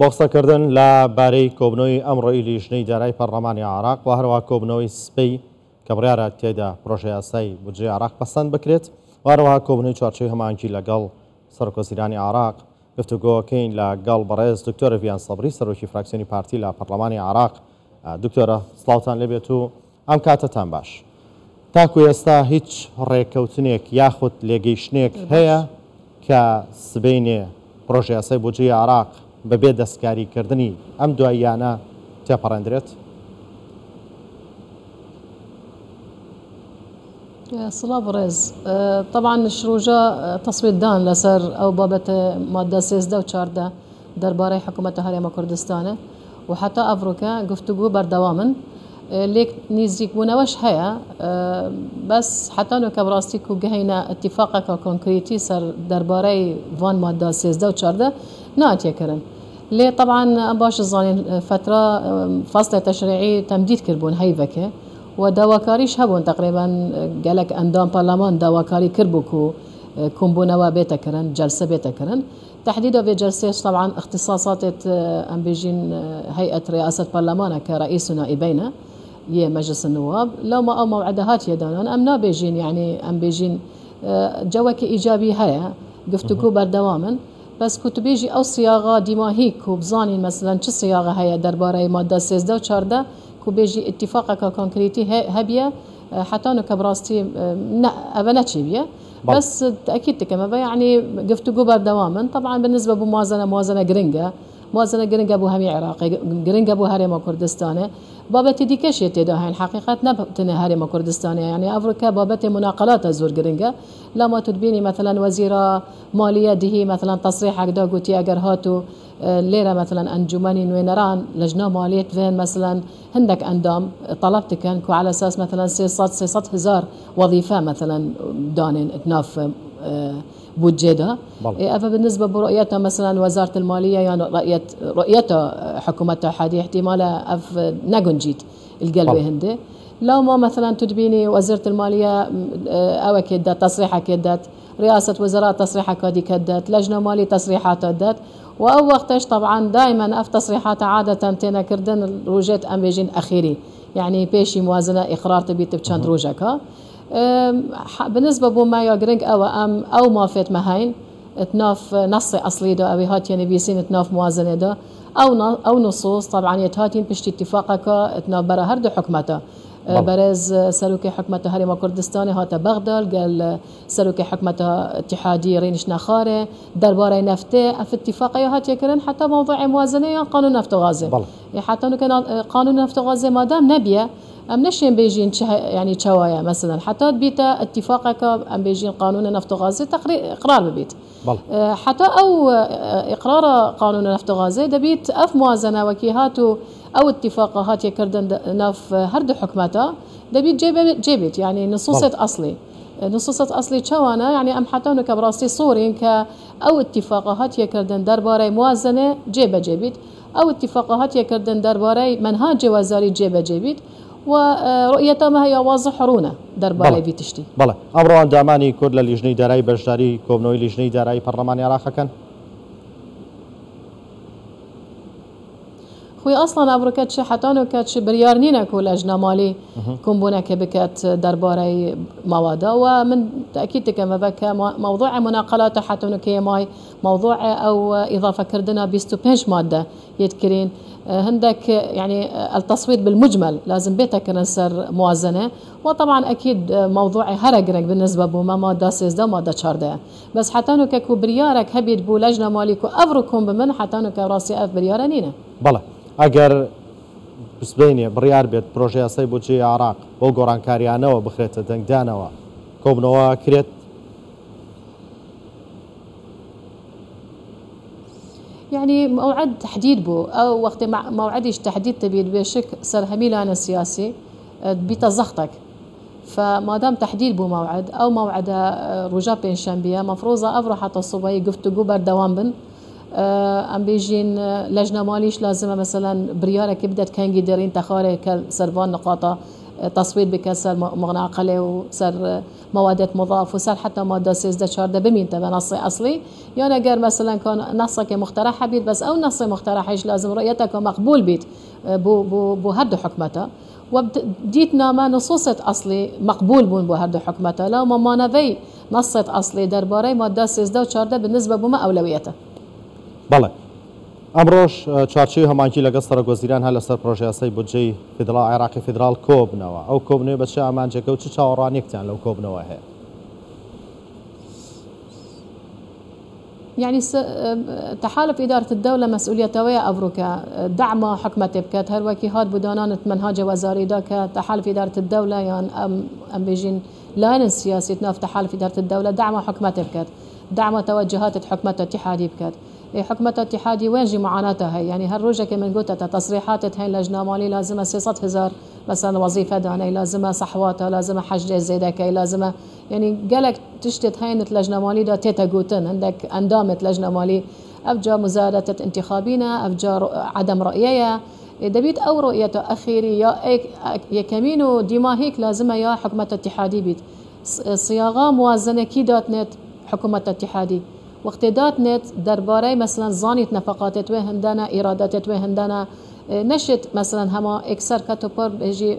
بۆقسەکردن لە بارەی کۆبنەوەی ئەمڕۆی لیژنەی دارایی پەرلەمانی عراق و هەروەها کۆبنەوەی سپەی کە بڕیارە تێدا پرۆژەی یاسای بودجێ عراق پەسەند بکرێت و هەروەها کۆبنەوەی چوارچێوەی هەماهەنگی لەگەڵ سەرۆکوەزیرانی عراق گفتوگۆکەین لەگەڵ بەڕێز دکتۆرە ڤیان سەبری سەرۆکی فراکسیۆنی پارتی لە پەرلەمانی عراق. دکتۆرە سڵاوتان لێبێت و ئەم کاتتان باش. تاکو ئێستا هیچ ڕێککەوتنێک یاخود لێگەیشتنێک هەیە کە سبەینێ پرۆژەی یاسای بودجێی عراق بەبێ دەستکاریکردنی ئەم دواییانە تێپەڕێندرێت؟ سڵاو ڕێز، طبعا شروجا تصويت دان لەسەر ئەو بابەتە مادە 13 و 14 دەربارەی حکوومەتە هەرێمە کوردستانە و حتا ئەڤڕۆکە گفتوگو بەردەوامن لێک نزیکبوونەوەش هەیە، بەس حتانۆکە بڕاستی و گەهینە اتفاقەکە کۆنکریتی سەر دەربارەی وان مادە 13 و 14 ناتێکردن. لێ طبعا ئەم باش زانین فترە فاصلە تەشریعی تەمدید کردبوون هەیڤەکە و داواکاریش هەبوون تقریبا گەلک ئەندام پەرلەمان داواکاری کردبوو و کۆمبوونەوە بێتەکردن جەلسە بێتەکردن. تحديدا في جلسة طبعا اختصاصات ام بيجين هيئة رئاسة برلمانة كرئيس ونائبين يا مجلس النواب لو ما او موعدهات يدانون ام نابيجين يعني ام بيجين جوك ايجابي هيا قفتكو بردواما بس كنت بيجي او صياغه ديما هيك وبزاني مثلا شو صياغه هيا درباره ماده 13 و 14 كو بيجي اتفاقك كونكريتي هبيه حتى انه كبراستي ابنا تشيبيه بس تأكيد كما يعني قفتو بردواما طبعا بالنسبة موازنة جرينجا بو همي عراقي جرينجا بو هرم كردستانه بابت ديكش يتداهن حقيقة نبتنا هرم كردستانه يعني أفريقيا بابت مناقلات زور جرينجا لما تدبيني مثلا وزيرة مالية دهي مثلا تصريح دا قوتي أجر هاتو ليرة مثلا أنجماني نوينران لجنة مالية فين مثلا عندك أندام طلبت كان على أساس مثلا 600 هزار وظيفة مثلا دانين تناف بودجيدا بالنسبة برؤيتها مثلا وزارة المالية يعني رؤيتها حكومة حادي احتمالا نجنجيت القلبي هندي لو ما مثلا تدبيني وزيرة المالية أو كدات تصريحها كدات رئاسة وزراء تصريحها كادي كدات لجنة مالية تصريحات كدات وأو وقتش طبعا دائما أف تصريحات عادة تينا كردن روجات أمريجين أخيري يعني بيشي موازنة إقرار تبي تبشان روجكا بالنسبة بوما يقرنق أو ما فات مهين تناف نص أصلي دا أو هات يعني بيسين تناف موازنة دا أو نصوص طبعا يتهاتين بشتي اتفاقك تناف برا هردو حكمته برز سلوكي حكمته هرم كردستاني هاتا بغداد قال سلوكي حكمته اتحادي رينش نخاره درباره نفته في اتفاقية هات يكرن حتى موضوع موازنة قانون نفط غازي حتى انه كان قانون نفط غازي ما دام نبيه ام نشين بيجين يعني شوايا مثلا حتى بيتا اتفاقك ام بيجين قانون نفط غازي اقرار ببيت حتى او اقرار قانون نفط غازي دبيت اف موازنه وكيهاتو او اتفاقات يكردن ناف هرد حكمتها دبيت جيبت يعني نصوصات اصلي شوانا يعني ام حتى انه كبراستي صورين ك او اتفاقات يكردن درباره موازنه جيبت او اتفاقات يكردن درباره منهاج وزاري جيبت ورؤيتها ما هي واضح رونه درباره في تشتي بله امرو انداماني كرد للجني دارای بەشداری کۆبنەوەی لیژنەی دارایی پەرلەمانی عراقەکەن خوي اصلا افريقيا تش حتى انه كاتش بريارنينا كل لجنه مالي كومبونا كبكات درباري موادا ومن تاكيد كما بك موضوع مناقلات حتى انه كي ماي موضوع او اضافه كردنا بيستو بنش ماده يذكرين عندك يعني التصويت بالمجمل لازم بيتك نسر موازنه وطبعا اكيد موضوع هرقرق بالنسبه بما ماده 16 ماده 14 بس حتى انه ككو بريارك هبيت بو لجنه مالي كو افركم بمن حتى انه كراسي اف بريارنينا بله ئەگەر بسبینێ بڕیار بێت پرۆژەی یاسای بودجێی عراق بۆ گۆڕانکاریانەوە بخرێتە دەنگدانەوە کۆبنەوە کرێت؟ يعني موعد تحديد بو او وقت موعدش تحديد تبيد بشك سر هميلان السياسي بتزختك فما دام تحديد بو موعد او موعد رجاء بين شنبيه مفروضه افرح حتى الصبي قفتو بردوام بن ام بيجين لجنه ماليش لازمه مثلا بريارك بدات كان قدرين تخاري كسرفان نقاطه تصويت بك سر مغنى عقلي وسر مواد مضاف وسر حتى ماده 16 بمين تبع نصي اصلي يعني غير مثلا كان نصك مقترح بيت بس او نص مقترحش لازم رؤيتك مقبول بيت بو هدو حكمته وبديتنا ما نصوصت اصلي مقبول بون بو هدو حكمته لا ما نبي نصت اصلي درباري ماده 16 بالنسبه بما اولويته بله امروش چارچوی همانکی لەگەڵ سەرۆکوەزیران هە لەسەر پرۆژە یاسای بودجەی فیدراڵ عێراقی فیدراڵ کۆبنەوە ئەو کۆبنەوەی بەچێ ئامانجەکە و چ چاوەڕوانێکتان لەو کۆبنەوە هەیە؟ يعني تحالف إدارة الدولة مسؤوليته أفروكا دعم حكمة بكات هروكي هاد بدانان منهاج وزاري داك تحالف إدارة الدولة يعني أم بيجين لاين السياسي تناف تحالف إدارة الدولة دعم حكمة بكات دعم توجهات حكمة اتحادي بكات حكمة اتحادي وين جي معاناتها هي يعني هالروجة كمان قلت تصريحات هاي لجنة مالي لازمة 600,000 مثلا وظيفة داني لازمة صحواتها لازمة حج زيدك لازمة يعني قالك تشتت هاي لجنة مالي دا تيتا قوتن عندك اندامت لجنة مالي افجا مزادة انتخابينا افجا عدم رأيية دبيت او رؤيته اخيري يا كمينو ديما هيك لازمة يا حكمة اتحادي بيت صياغة موازنة كي دات نت حكومة اتحادي وقت دات نت درباري مثلا زانيت نفقات توي هندانا ايرادات توي هندانا نشت مثلا هما اكثر كتوبر بيجي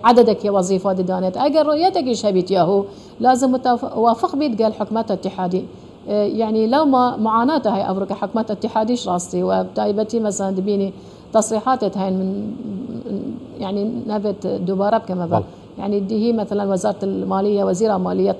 عددك يا وظيفه دانت اگر رؤيتك شبيت ياهو لازم متوافق بيت قال حكومه اتحادي يعني لو ما معاناتها هي افريقيا حكومه اتحاديش راستي وبتايبتي مثلا دبيني تصريحات هاي من يعني نبت دوباره كما يعني دي هي مثلا وزاره الماليه وزيره ماليه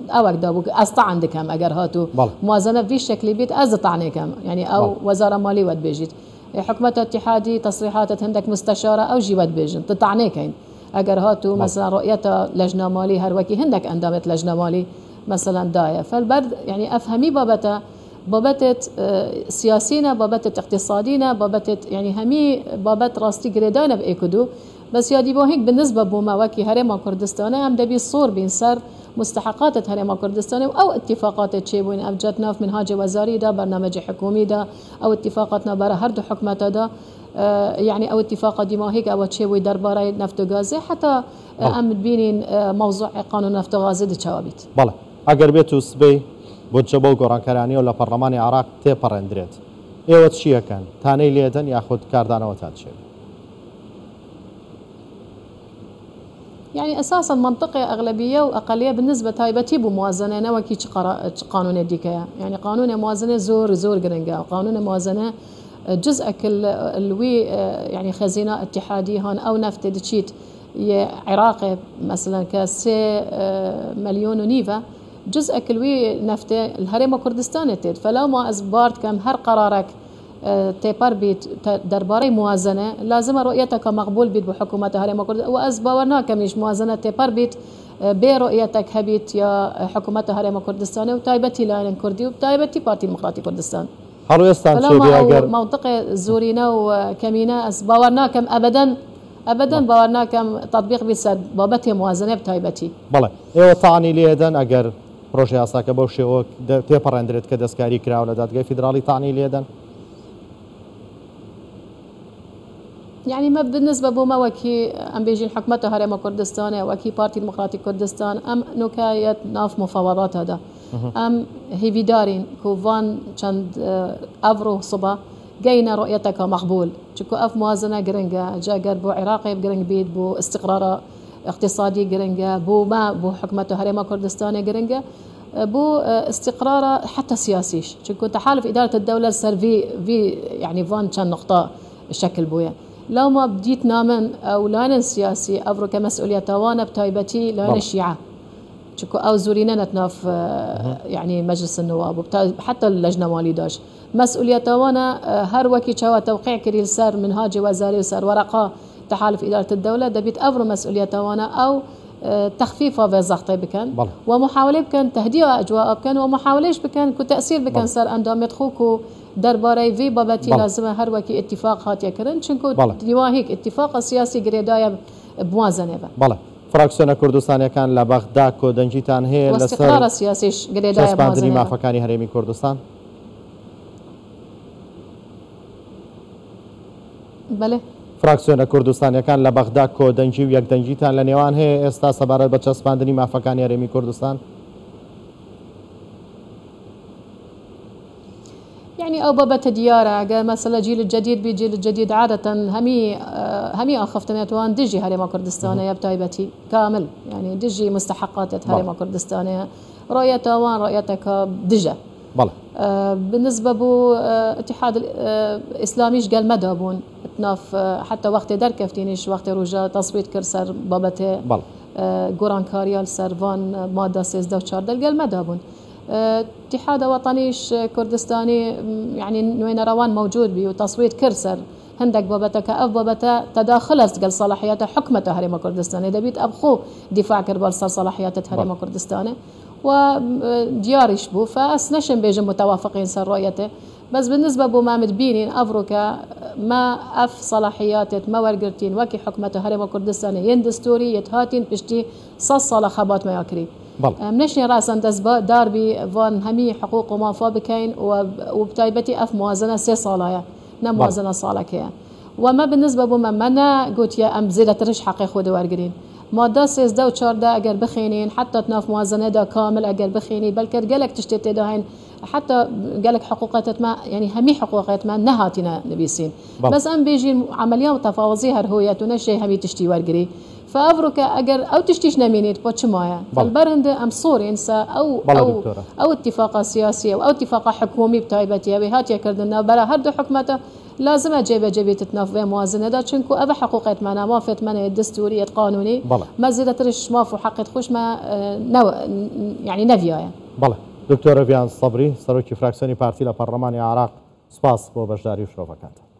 اوك دابو اسطع عندكم اگر هاتو موازنه في شكل بيت ازطعني كم يعني او وزاره ماليه ود بيجيت حكومه اتحادي تصريحات عندك مستشاره او جي ود بيجن تطعني كاين اگر هاتو مثلا رؤيتها لجنه مالي هروكي هندك اندامت لجنه مالي مثلا دايه فالبرد يعني افهمي بابتت سياسينا بابتت اقتصادينا بابتت يعني همي بابت راستي جريدانا بايكودو بس يادي بو هيك بالنسبه بوما وكي هرم كردستان هم دبي الصور بين سر مستحقات هرم كردستان او اتفاقات تشيبون ابجتنا في منهاج وزاري دا برنامج حكومي دا او اتفاقاتنا برا هردو حكمته دا يعني او اتفاق ديما هيك او تشيبوي درباري نفط وغاز حتى ام بينين موضوع قانون نفط وغاز دچاوبيت بله اگر بيتو سبي بودجە بۆ گۆڕانکارانی و لە پەرلەمانی عراق تێپەڕێندرێت ئێوە چیەکەن تانەی لێدەن یاخود کاردانەوەتان چێت؟ يعني اساسا منطقه اغلبيه واقليه بالنسبه تايبتي بموازنه نوكي قانون ديكا يعني قانون موازنه زور قرنقا قانون موازنه جزء كل الوي يعني خزينه اتحادي هون او نفط دشيت عراقي مثلا كاسي مليون ونيفا جزء كلوي نفته الهرم كردستان تيد فلو ما ازبارت كم هر قرارك تيبر بيت درباري موازنه لازم رؤيتك مقبول بيت بحكومه هرم كردستان وازبورنا كمش موازنه تيبر بيت برؤيتك هبيت يا حكومه هرم كردستان وتايبتي لاين كردي وتايبتي بارتي ديمقراطي كردستان هلو يستان فلما منطقه زورينا وكمينا ازبورنا كم ابدا باورنا كم تطبيق بسد بابتي موازنه بتايبتي بله ايوه تعني ليدن اگر پروژه یاساکە بەو شێوە تێپەڕێندرێت کە دەستکاری کراوە لە دادگای فیدراڵی تاعنی لێدەن؟ يعني ما بالنسبة بوما وكي أم بيجي الحكومة هرم كردستان وكي بارتي ديمقراطي كردستان أم نكاية ناف مفاوضات هذا أم هيفي دارين كوفان چند أفرو صبا جينا رؤيتك مقبول شكو أف موازنة جرينجا جاگر بو عراقي بجرينج بيت بو استقرار اقتصادي جرينجا بو حكومة هرم كردستان جرينجا بو استقرار حتى سياسيش شكو تحالف إدارة الدولة سر في يعني فان كان نقطة الشكل بويا لو ما بديت نامن أو لان سياسي أفرو كمسؤولية توانا بتايبتي لان الشيعة شكو أو زورينا نتناف يعني مجلس النواب حتى اللجنة مالي داش مسؤولية توانا هر وكي شوا توقيع كريل سر منهاج وزاري وسر ورقة تحالف إدارة الدولة دبيت أفرو مسؤولية توانا أو تخفيفها في زغطي بكن ومحاولة بكن تهدئة أجواء بكن ومحاولة بكن كتأثير بكن سر أندام يدخوكو درباري في بابتي لازم هر وكي اتفاق هات يكرن چونكو ديواهيك اتفاق سياسي جريدايا بموازنة بله فراكسيون كردستان كان لبغداد كودنجيتان هي واستقرار سياسي جريدايا بموازنة ما فكاني هرمي كردستان بله فراکسیۆنە کوردستانیەکان لە بەغدا کۆدەنجی و یەکدەنجیتان لە نێوان هەیە ئێستا سەبارەت بە چەسپاندنی مافەکانی هەرێمی کوردستان؟ يعني أو بابا ديارة مثلا جيل الجديد بجيل الجديد عادة همي أخفتنيت وان دجي هريما كردستانية بتايبتي كامل يعني دجي مستحقات هريما كردستانية رؤيتها وان رؤيتك دجا بله بالنسبة بو اتحاد الإسلاميش قال مدى بون تناف حتى وقت در كفتينيش وقت روجا تصويت كرسر بابته بله قران كاريال سرفان مادة 13 و 14 قال مدى بون اتحاد وطنيش كردستاني يعني نوين روان موجود بي وتصويت كرسر هندك بابتا كأف بابتا تداخلت قال صلاحيات حكمة هريما كردستاني دبيت أبخو دفاع كربال صار صلاحيات هريما كردستاني ودياريش بو فأسنشن بيجن متوافقين سر رؤيته بس بالنسبة بو ما مدبينين أفروكا ما أف صلاحيات ما ورقرتين وكي حكمة هريما كردستاني ين دستوري يتهاتين بشتي صالة خبات ما يكري منشني راسا دزبا داربي فان همي حقوق وما فابكين وبتايبتي اف موازنه 3 صالايا موازنه صالكيه وما بالنسبه بما منا قلت يا ام زيده ترش حقي خود ورقرين ماده 13 و 14 اگر بخينين حتى تناف موازنه دا كامل اگر بخيني بلكر قالك تشتت داهين حتى قالك حقوقات ما يعني همي حقوقات ما نهاتنا نبيسين بس ام بيجي عمليه وتفاوضي هرهويتنا شيء همي تشتي ورقري فافريكا اگر او تشتيش نمينيت بوتشمايا فالبرند ام صوري انسى او اتفاق سياسي او اتفاق حكومي بتايبتي ابي هاتيا كردنا برا هردو حكمته لازم جيبه تتنافى موازنه دا چنكو ابا حقوقات منا موافقت منا الدستوريه قانوني ما زيدت رش مافو حقت خوش ما يعني نفيا بله دكتور ڤیان سەبری سەرۆکی فراکسیۆنی پارتی لە پەرلەمانی عراق سپاس بۆ بەشداری و شرۆڤەکانتان.